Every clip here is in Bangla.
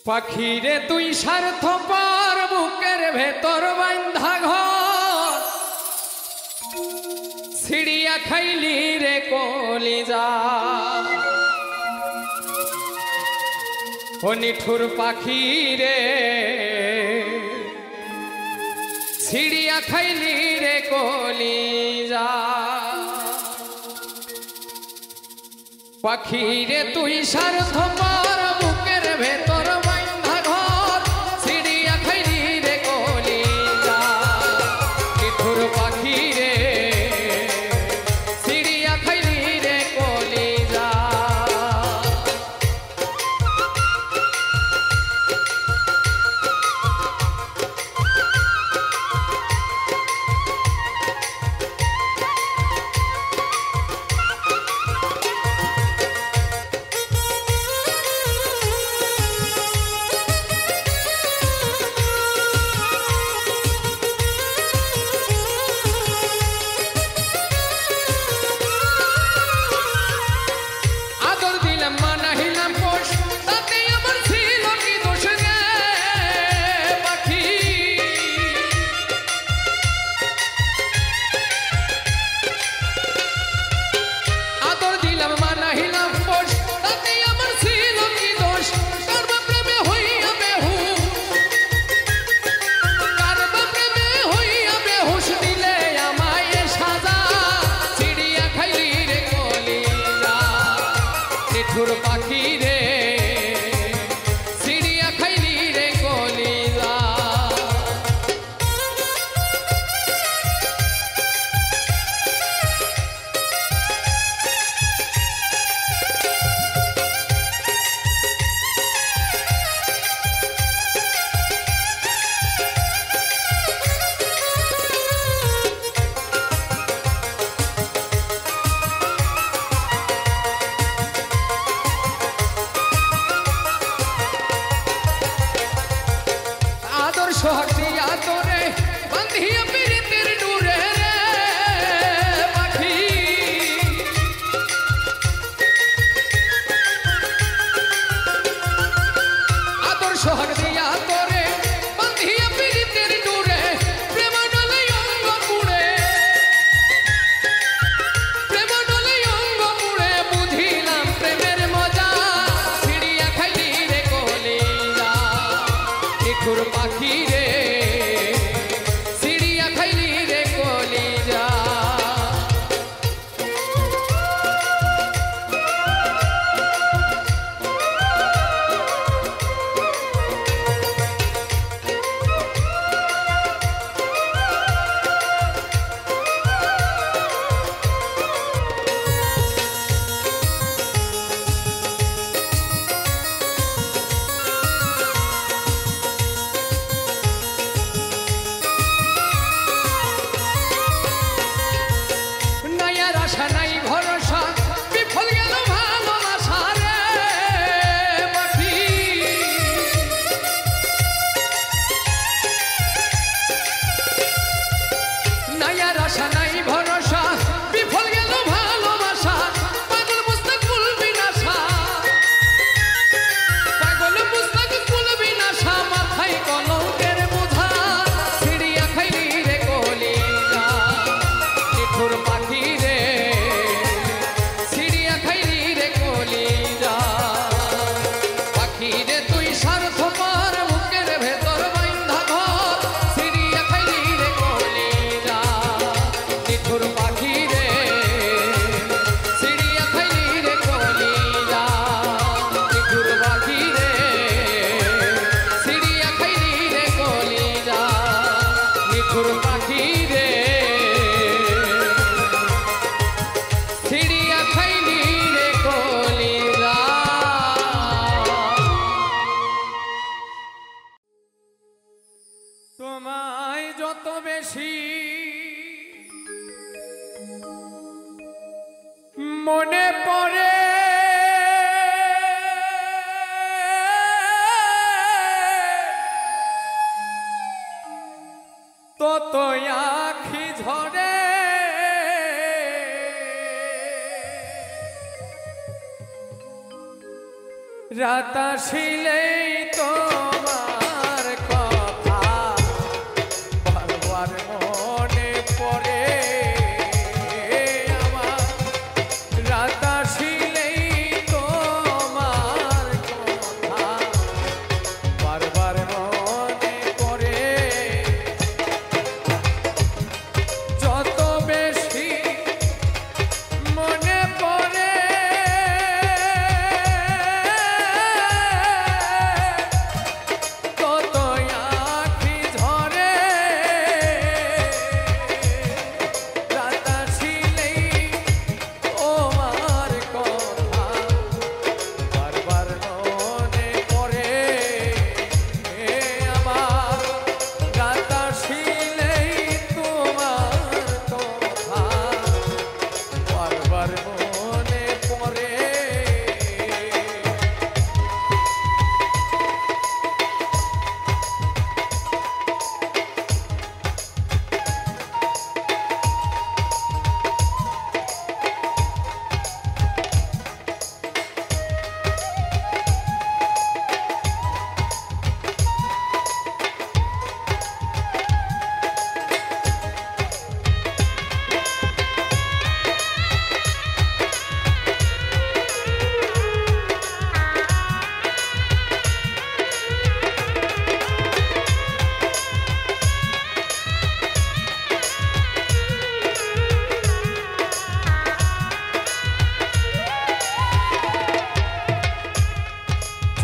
পাখিরে তুই স্বার্থপর বুকের ভেতর বান্ধা ঘর ছিড়িয়া খাইলি রে কলিজা ও নিঠুর পাখিরে ছিড়িয়া খাইলি রে কলিজা পাখিরে তুই স্বার্থপর বুকের ভেতর বান্ধা ঘর ছিড়িয়া খাইলি রে কলিজা নিঠুর পাখিরে ছিড়িয়া খাইলি রে কলিজা নিঠুর পাখিরে ছিড়িয়া খাইলি রে কলিজা সোহাগ দিয়া তোরে বান্ধিয়া পিরিতের ডুরে রে পাখি আদর সোহাগ দিয়া তোরে বান্ধিয়া পিরিতের ডুরে প্রেম ডলে অঙ্গ পুড়ে প্রেম ডলে অঙ্গ পুড়ে বুঝিলাম প্রেমের মজা ছিড়িয়া খাইলি রে কলিজা নিঠুর পাখি রে ছিড়িয়া খাইলি রে কলিজা আশা নাই ভরসা বিফল গেল ভালোবাসা রে পাখি নাই আর আশা নাই ভরসা বিফল গেল ভালোবাসা পাগল মুস্তাক ভুলবি না সা পাগল মুস্তাক ভুলবি না সা মাথায় কলঙ্কের বোঝা ছিড়িয়া খাইলি রে কলিজা নিঠুর পাখি রে পাখিরে তুই স্বার্থপর বুকের ভেতর বান্ধা ঘর ছিড়িয়া খাইলি রে কলিজা নিঠুর পাখিরে ছিড়িয়া খাইলি রে কলিজা নিঠুর পাখিরে ছিড়িয়া খাইলি রে কলিজা নিঠুর পাখিরে ছিড়িয়া খাইলি রে কলিজা তোমায় যত বেশি মনে পড়ে তত আখি ঝরে রাত আসিলেই তোমার কথা বারবার মনে পড়ে আমার। রাত আসিলেই তোমার কথা বারবার মনে পড়ে। যত বেশি মনে পড়ে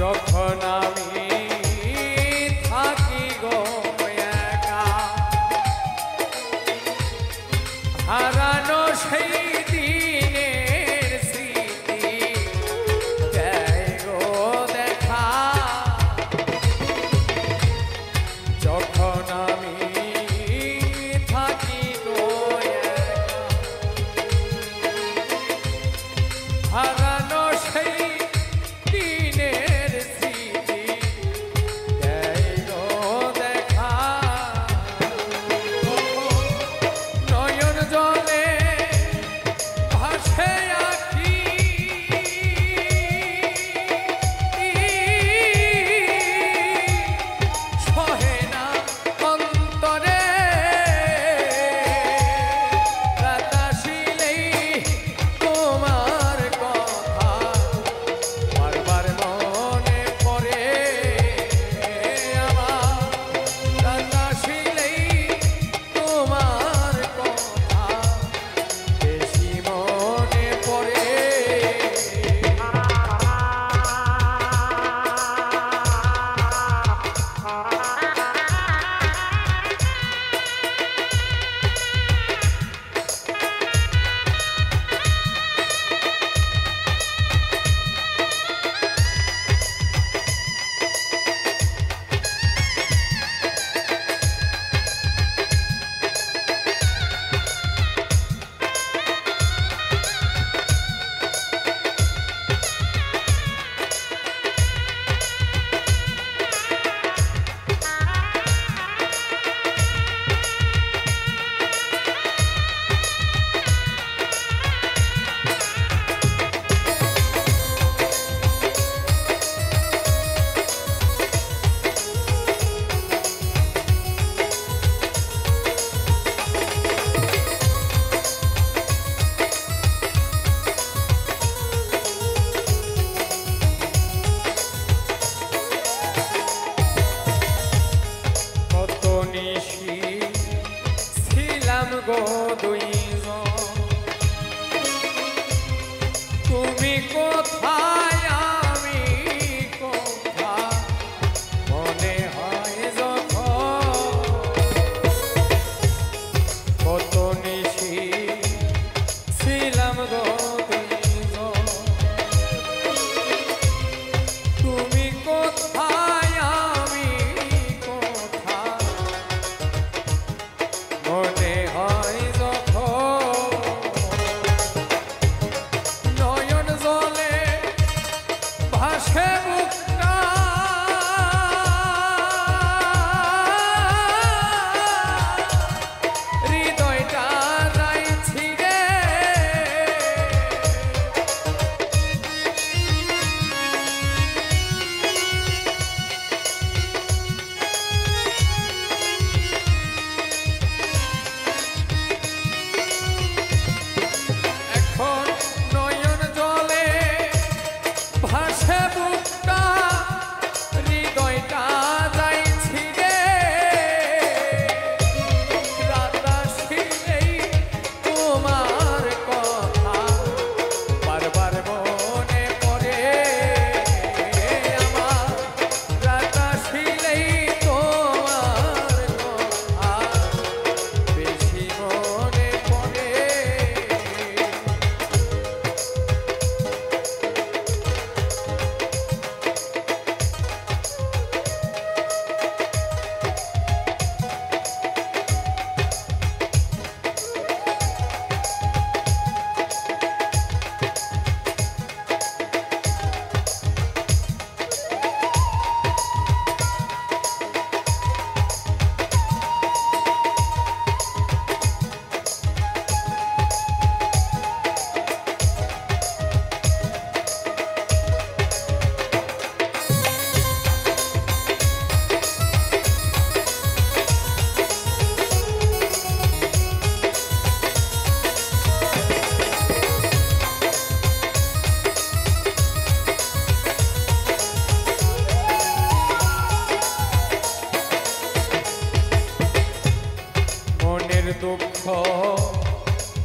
যখন আমি থাকি গো একা হারানো সেই দিনের স্মৃতি দেয় গো দেখা। যখন আমি থাকি গো একা হারানো সেই গো দুইজন তুমি কোথায় আমি কোথায় মনে হয় যখন কত নিশি ছিলাম গো দুইজন তুমি কোথায় আমি কোথায় মনে হয় যখন নয়ন জলে ভাসে বুকটা হৃদয়টা নাই ছিড়ে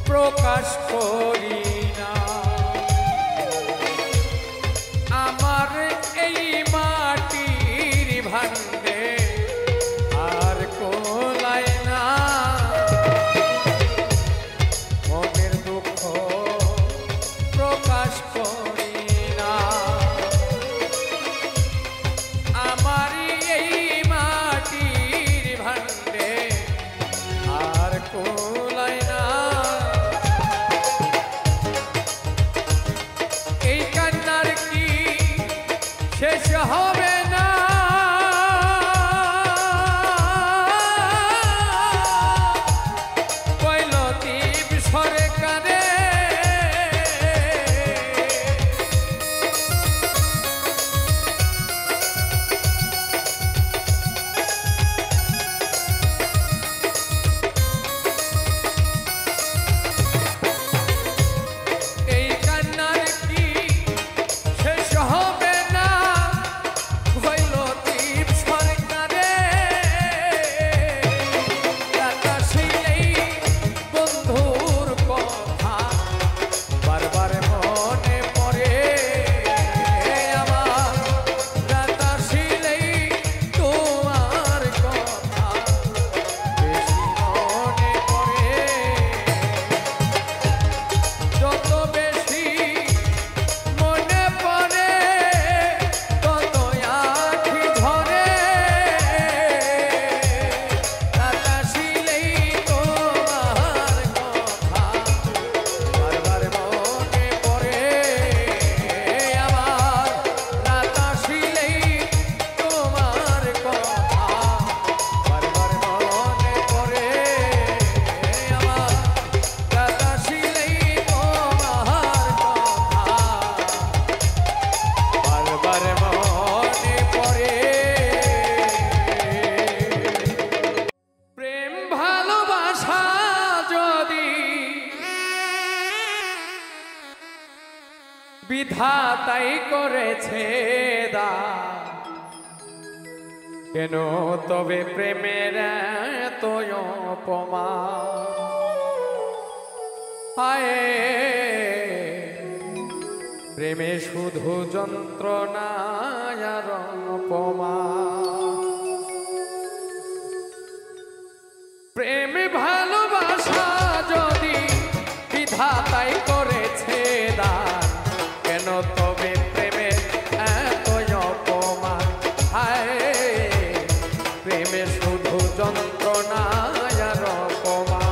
প্রকাশ করি না। আমার এই মাটির ভাণ্ডে আর কোলায় না, মনের দুঃখ প্রকাশ করি না। আমার এই মাটির ভাণ্ডে আর কোলায় না। এই কান্নার কি শেষ হবে না? কৈলদীপ সরকারে এই কান্নার কি শেষ হবে না? কৈলদীপ সরকারে রাতাশিলেই বন্ধুর কথা বারবার মনে পড়ে আমার। রাতাশিলেই তোমার কথা বেশি মনে পড়ে। যত বেশি মনে পড়ে তত আঁখি ঝরে। রাতাশিলেই তোমার কথা বারবার মনে পড়ে আমার। রাতাশিলেই তোমার কথা বারবার মনে পড়ে আমার। রাতাশিলেই তোমার কথা বারবার মনে পড়ে। প্রেম ভালোবাসা যদি বিধাতাই করেছে দান, কেন তবে প্রেমের এত অপমান? হায়, প্রেমে শুধু যন্ত্রণা আর অপমান। প্রেম ভালোবাসা যদি বিধাতাই করেছে দান, কেন তবে প্রেমে এত অপমান? হায়, প্রেমে শুধু যন্ত্রণা আর অপমান।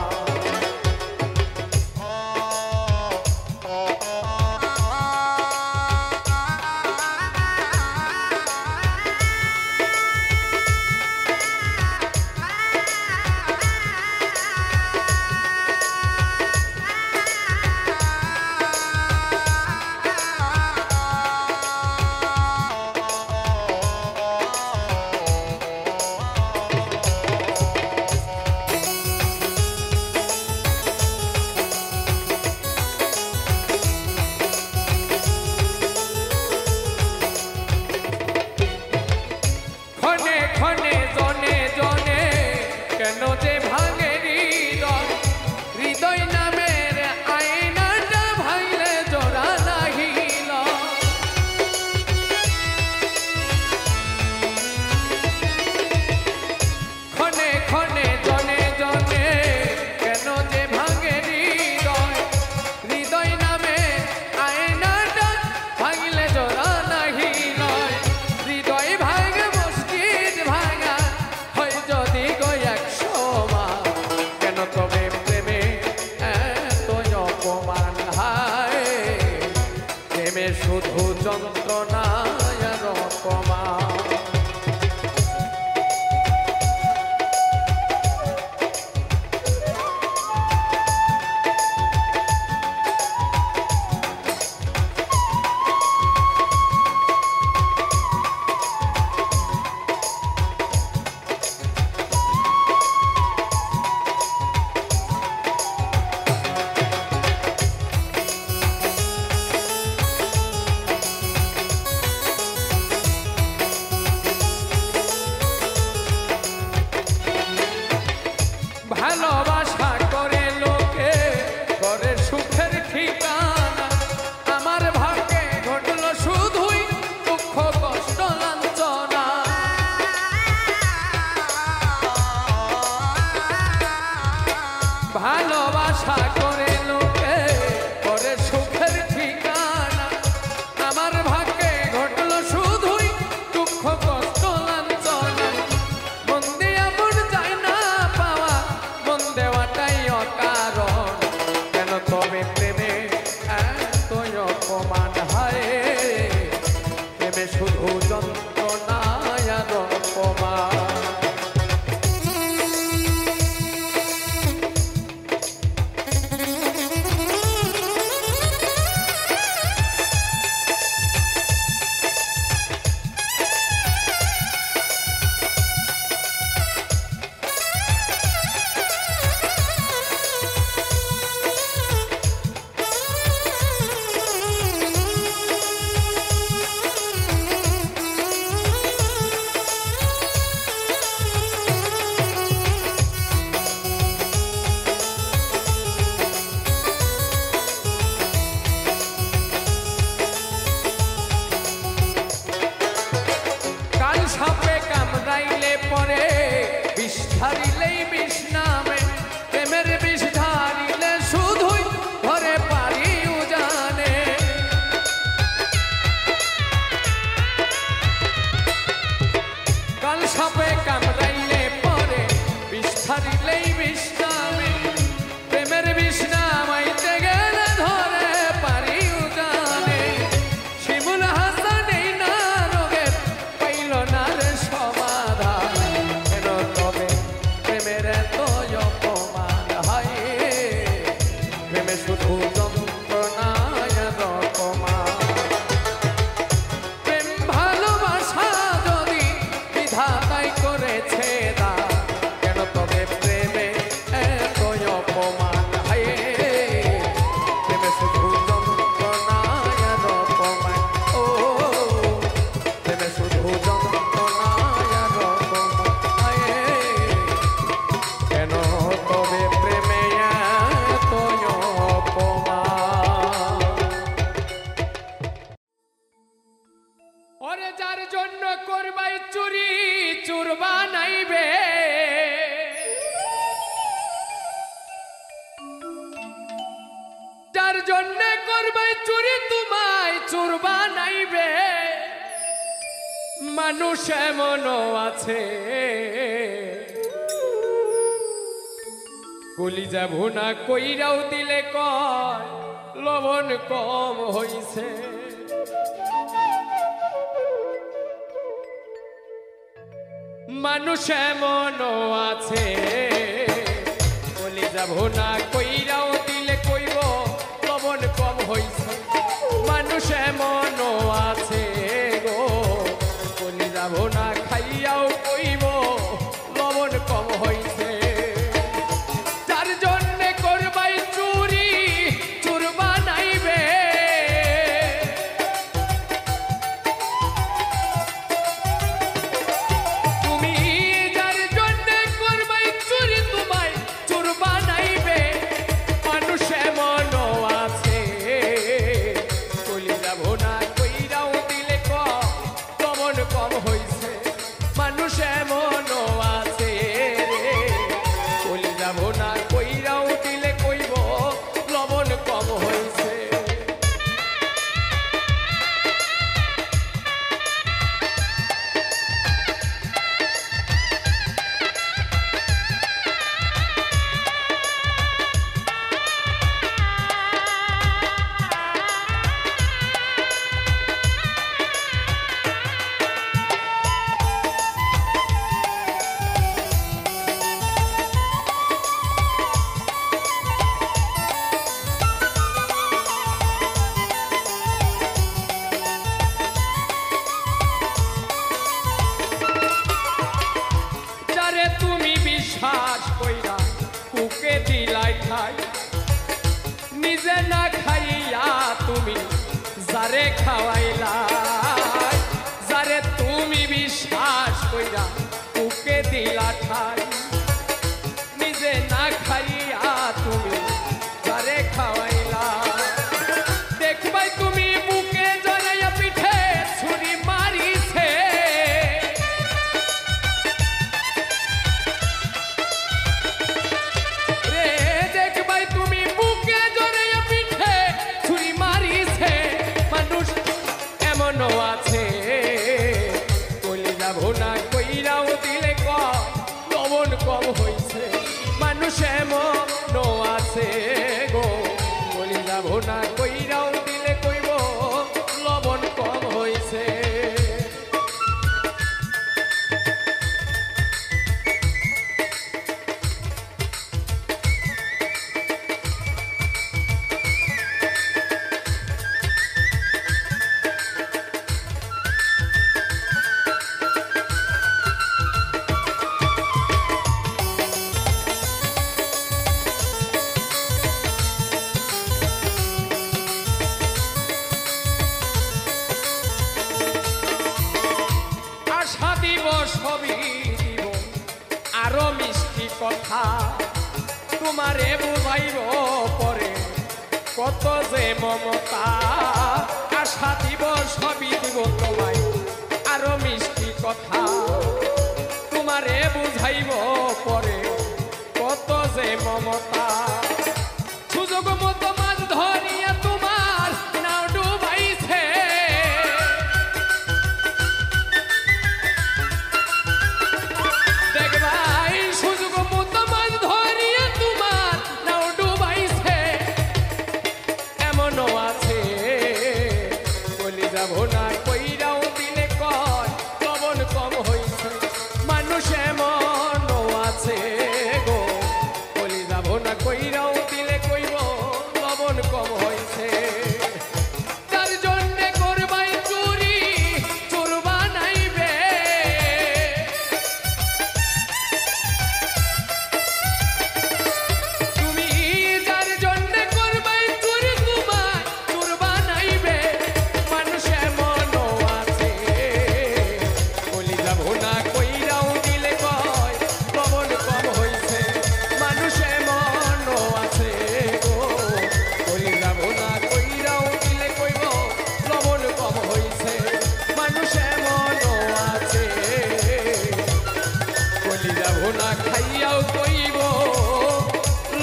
শুধু যন্ত্রণায় আর অপমান। সাপে কামড়াইলে পরে বিষ ধারিলেই বিষ নামে, প্রেমের বিষ ধারিলে শুধুই ঘরে পারি উজানে। কাল সাপে কামড়াইলে পরে বিষ ধারিলেই বিষ নামে, প্রেমের বিষ নামাইতে গেলে ধরে পারি উজানে। শিমুল হাসান এই না রোগের পাইল না রে সমাধান, কেন তবে প্রেমের এত অপমান হয়, প্রেমে শুধু যন্ত্রণায় আর অপমান। প্রেম ভালোবাসা যদি বিধাতাই করেছে দান, কেন তবে প্রেমে এত অপমান হয়, প্রেমে শুধু যন্ত্রণায় আর অপমান। ও প্রেমে শুধু যন্ত্রণায় আর অপমান হয়, কেন তবে প্রেমে এত অপমান। ওরে যার জন্য করবাই চুরি চুর বানাইবে, যার জন্য করবাই চুরি তোমায় চুর বানাইবে, মানুষ এমনও আছে কলিজা ভুনা কইরাও দিলে কয় লবণ কম হইছে। মানুষ এমনও আছে কলিজা ভুনা কইরাও দিলে কইব লবণ কম হইছে। মানুষ এমনও আছে গো কলিজা ভুনা খাইয়াও কইব লবণ কম হইছে। যার জন্যে করবাই চুরি চুর বানাইবে, তুমি যার জন্যে করবাই চুরি তোমায় চুর বানাইবে, মানুষ এমনও আছে কলিজা ভুনা কইরাও দিলে লবণ কম হইছে। মানুষ এমনও আছে রে কলিজা ভুনা কইরাও দিলে কইব লবণ কম হইছে। যারে তুমি বিশ্বাস কইরা কুকে দিলাই খাই, নিজে না খাইয়া তুমি যারে খাওয়াইলা। যারে তুমি বিশ্বাস কইরা কুকে দিলা খাই, নিজে না খাইয়া তুমি যারে খাওয়াইলা। দেখবাই তুমি বুকে জড়াইয়া পিঠে ছুরি মারিছে, রে দেখবাই তুমি বুকে জড়াইয়া পিঠে ছুরি মারিছে। মানুষ এমনও আছে কলিজা ভুনা কইরাও দিলে সবই দিব আরো মিষ্টি কথা তোমারে বুঝাইব পরে কত যে মমতা আশা দিব সবই দিব তোমায় আরো মিষ্টি কথা তোমারে বুঝাইব পরে কত যে মমতা সুযোগ মতো মাছ ধরিয়া তোমার নাও ডুবাইছে দেখবাই সুযোগ মতো মাছ ধরিয়া তোমার নাও ডুবাইছে এমনও আছে বলি যাব না কইরাও দিলে কয় লবণ কম হইছে মানুষ এমনও আছে গো বলি যাব না কইরাও দিলে কইব লবণ কম হইছে তার জন্যে করবাই চুরি চোর বানাইবে তুমি যার জন্যে করবাই চুরি তোমার চোর বানাইবে মানুষ এমনও আছে বলি যাব না কইরাও দিলে কয় লবণ কম হইছে মানুষ এমনও আছে গো বলি যাব না কইরাও দিলে কইব লবণ কম হইছে মানুষ এমনও আছে বলি যাব না খাইয়াও কইব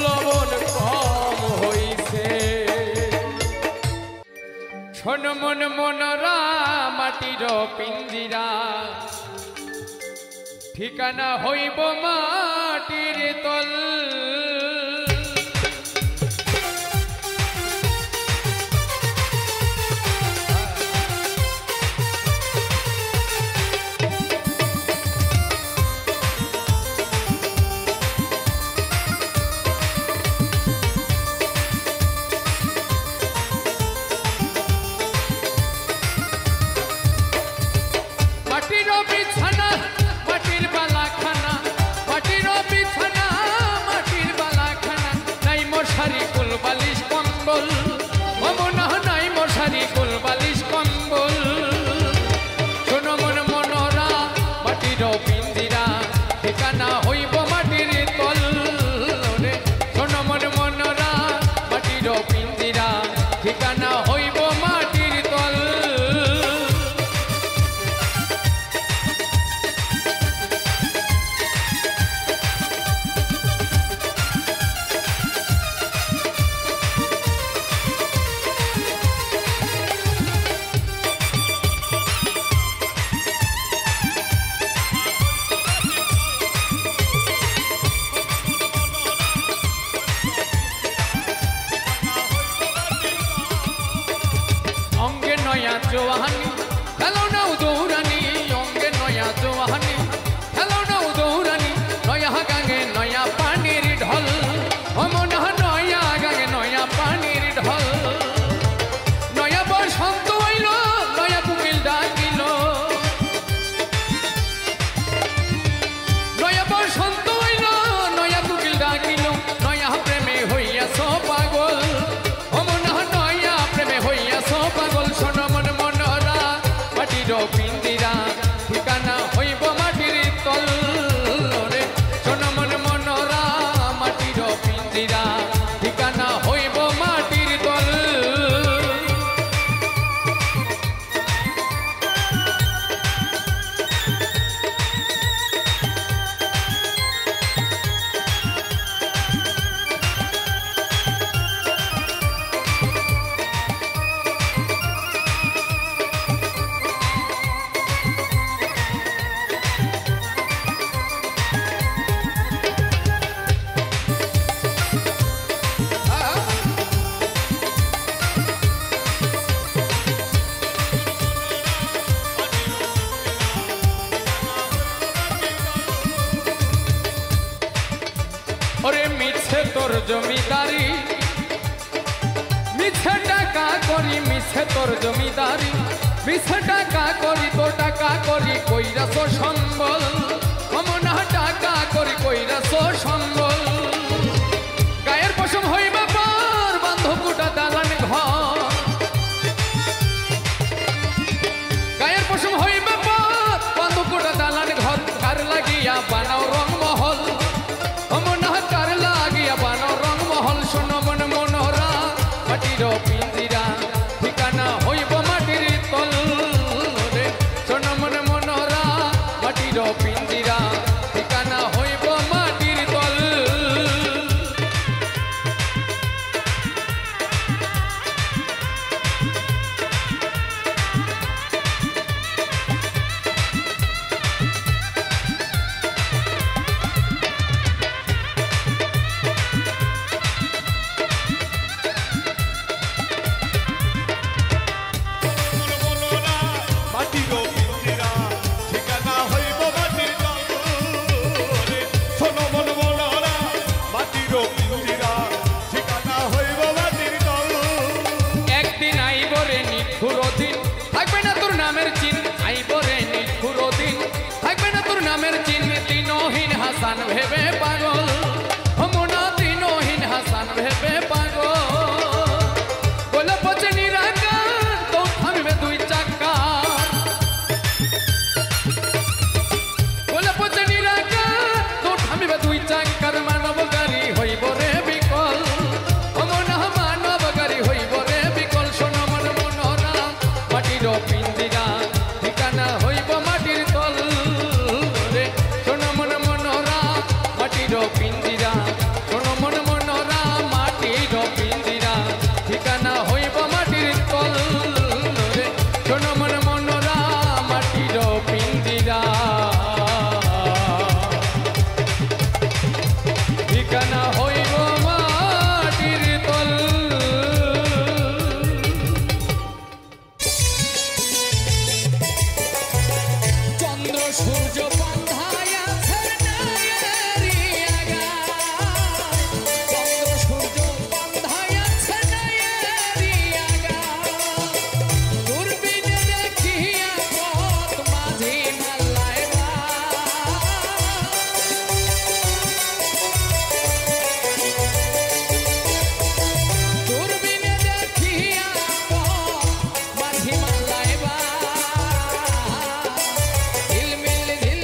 লবণ কম হইছে শোন মন মনরা মাটির পিঞ্জিরা ঠিকানা হইব মাটির তল মাটির বিছানা মাটির বালাখানা মাটির বিছানা মাটির বালাখানা নাই মশারি কুল বালিশ কম্বল মমনা নাই মশারি কুল বালিশ কম্বল শোনো মন মনরা মাটির পিঞ্জিরা ঠিকানা হইব মাটির তল রে শোনো মন মনরা মাটির পিঞ্জিরা ঠিকানা হইব মাটির তল অঙ্গে নয়া জোয়ানি খেলো নাও দৌড়ানি অঙ্গে নয়া জোয়ানি খেলো নাও দৌড়ানি নয়া গাঙে নয়া পানির ঢল অমন নয়া গাঙে নয়া পানির ঢল নয়া বসন্ত হইল নয়া কুমিল ডাকিল নয়া বসন্ত হইল নয়া কুমিল ডাকিল নয়া প্রেমে হইয়াছ পাগল অমন নয়া প্রেমে হইয়াছ পাগল শোনো মন মনরা মাটির পিঞ্জিরা ঠিকানা হইব মাটির তল রে শোনো মন মনরা মাটির পিঞ্জিরা ঠিকানা হইব মাটির তল ওরে মিছে তোর জমিদারি মিছে টাকা করি মিছে তোর জমিদারি মিছে টাকা করি তোর টাকা করি কইরাছ সম্বল অমনা টাকা করি কইরাছ সম্বল গায়ের পশম হইবা পার বান্ধবটা দালান ঘর গায়ের পশম হইবা পার বান্ধবটা দালান ঘর মাটির পিঞ্জিরা ঠিকানা হইব মাটির তল হাসান ভেবে পাগল হমনা দিনহীন হাসান ভেবে পাগল বলে পচে নিরাকার তো থামবে দুই চাকা বলে পচে নিরাকার তো থামবে দুই চাকার মানব গাড়ি হইব রে বিকল হমনা মানব গাড়ি হইব রে বিকল শোনো মন মনোরা মাটির পিঞ্জিরা ঠিকানা হইব মাটির তল রে শোনো মন মাটির পিঞ্জিরা শোনো মন মনোরা মাটির পিঞ্জিরা ঠিকানা হইব মাটির তল রে শোনো মন মনোরা মাটির পিঞ্জিরা ঠিকানা হইব মাটির তল চন্দ্র সূর্য ঝিলমিল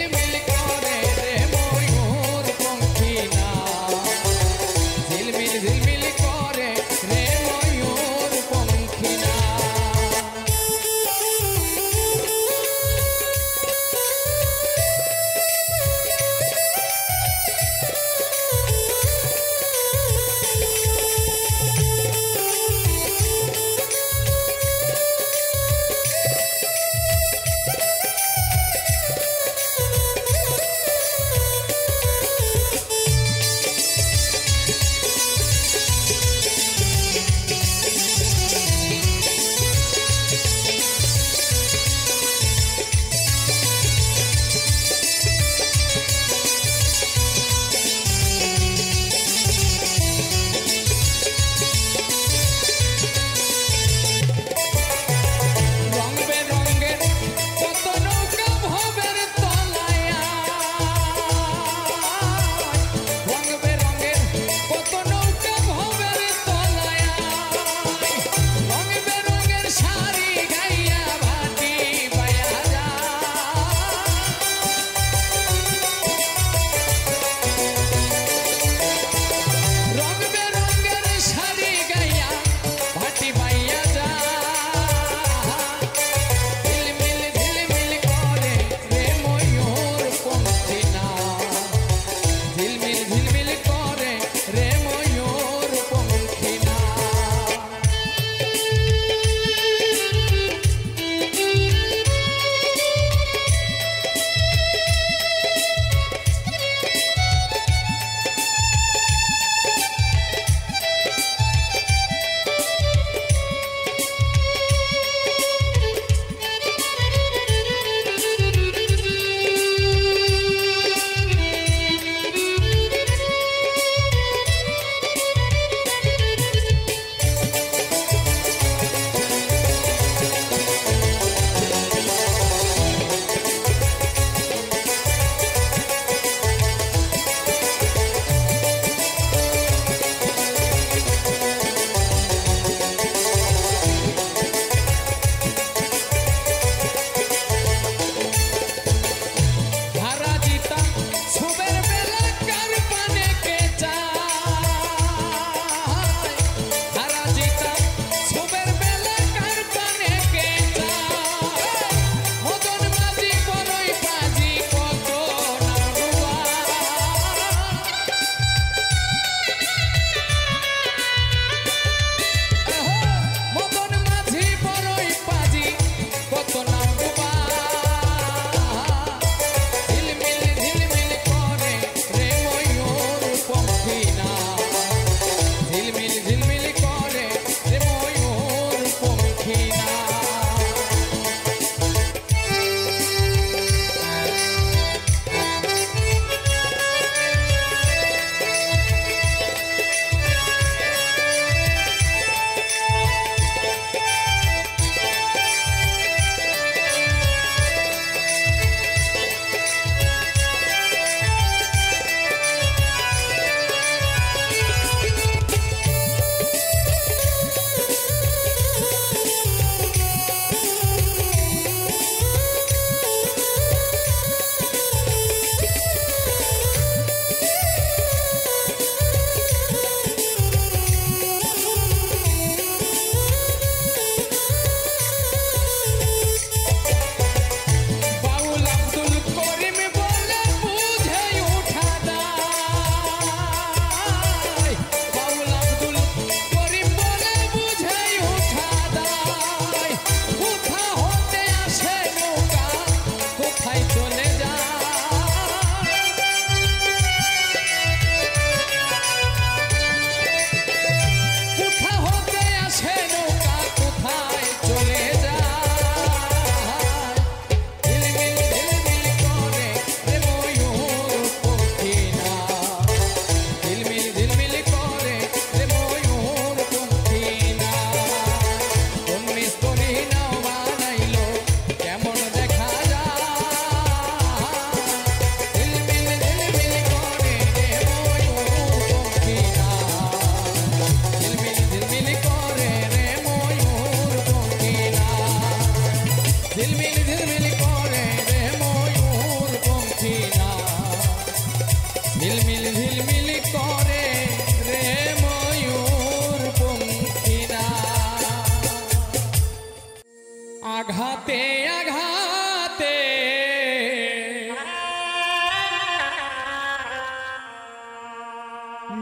আঘাতে আঘাতে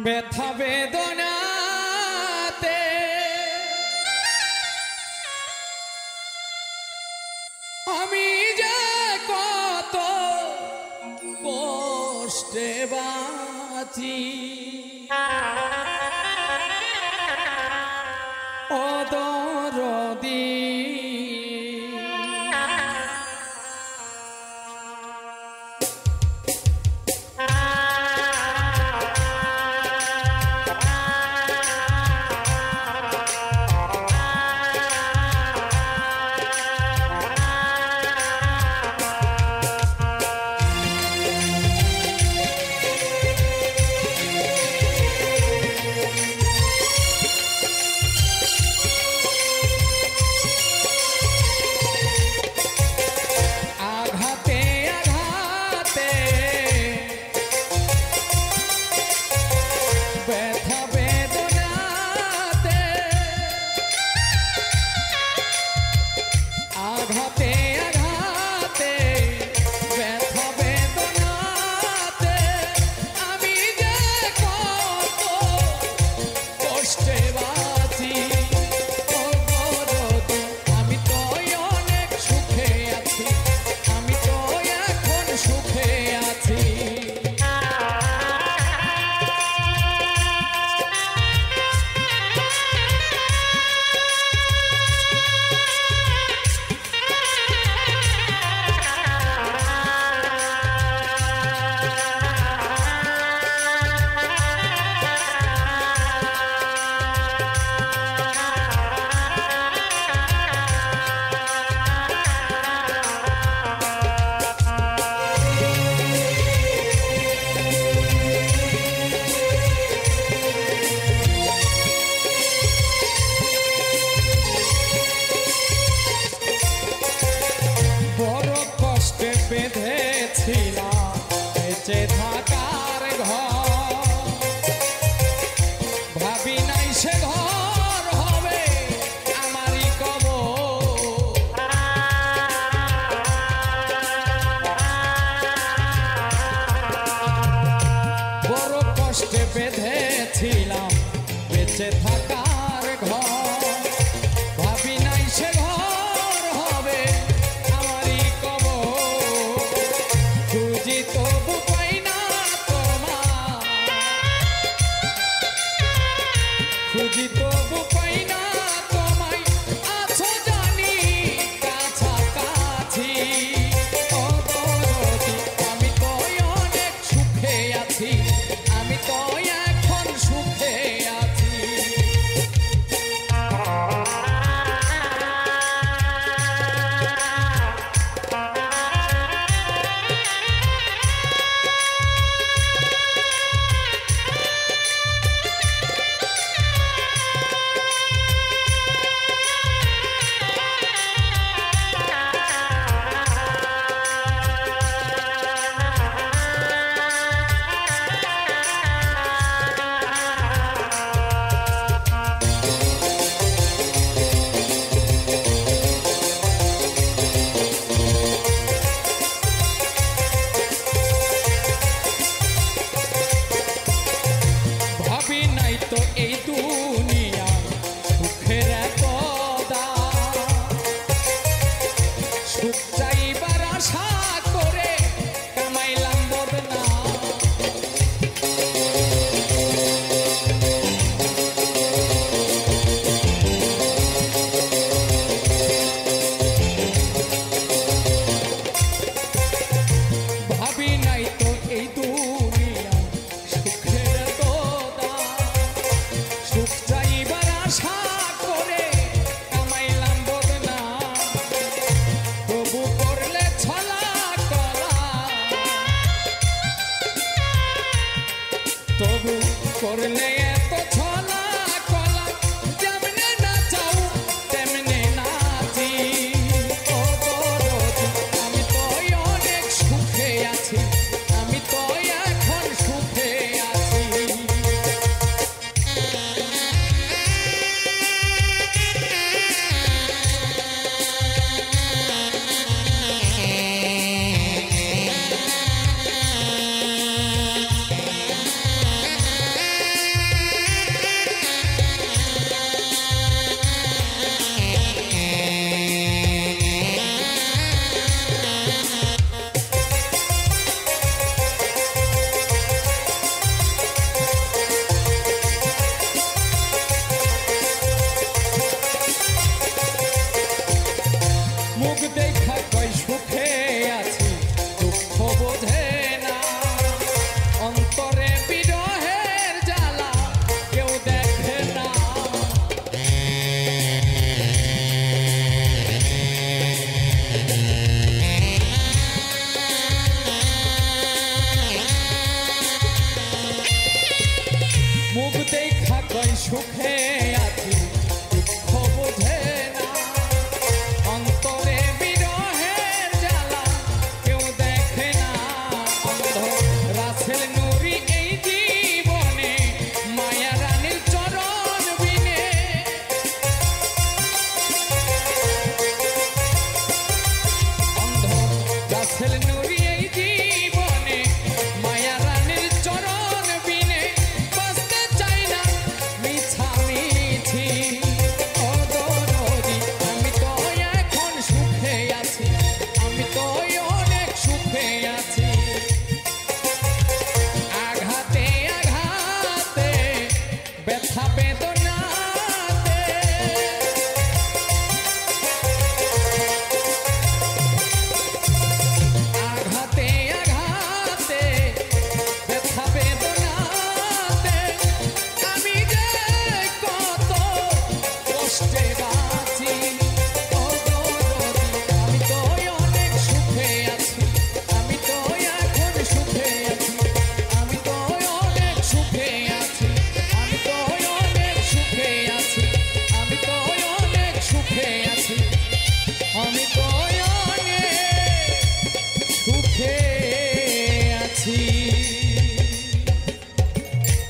ব্যথা বেদনাতে আমি যে কত কষ্টে বাঁচি ও দরদি বেঁধেছিলাম বেঁচে থাকার ঘর ভাবি নাই সে ঘর হবে আমারই কবর বড় কষ্টে বেঁধেছিলাম বেঁচে থাকার ঘর ভাবি নাই সে ঘর হবে আমারই কবর খুঁজি তবু পাই না তোমার খুঁজি তবু পাই না তোমায় আছো জানি কাছাকাছি ও দরদি আমি তো অনেক সুখে আছি আমি তো এখন সুখে আছি ভাবি নাই তো এই দুনিয়া সুখের এত দাম সুখ চাইবার আশা করে কামাইলাম বদনাম ভাবি নাই তো এই দুনিয়া সুখের এত সুখ চাইবার আশা করে কামাইলাম বদনাম তবু করলে ছলা কলা তবু করলে এত ছলা কলা যেমনে নাচাও তেমনে নাচি ও দরদি আমি তো অনেক সুখে আছি আমি তো এখন সুখে আছি রাসেল নুরি এই জীবনে মায়া রানীর চরণ বিনে বাঁচতে চাই না মিছামিছি ও দরদি আমি তো এখন সুখে আছি আমি তো অনেক সুখে আছি আঘাতে আঘাতে ব্যথা বেদনাতে আঘাতে আঘাতে ব্যথা বেদনাতে আমি যে কত কষ্টে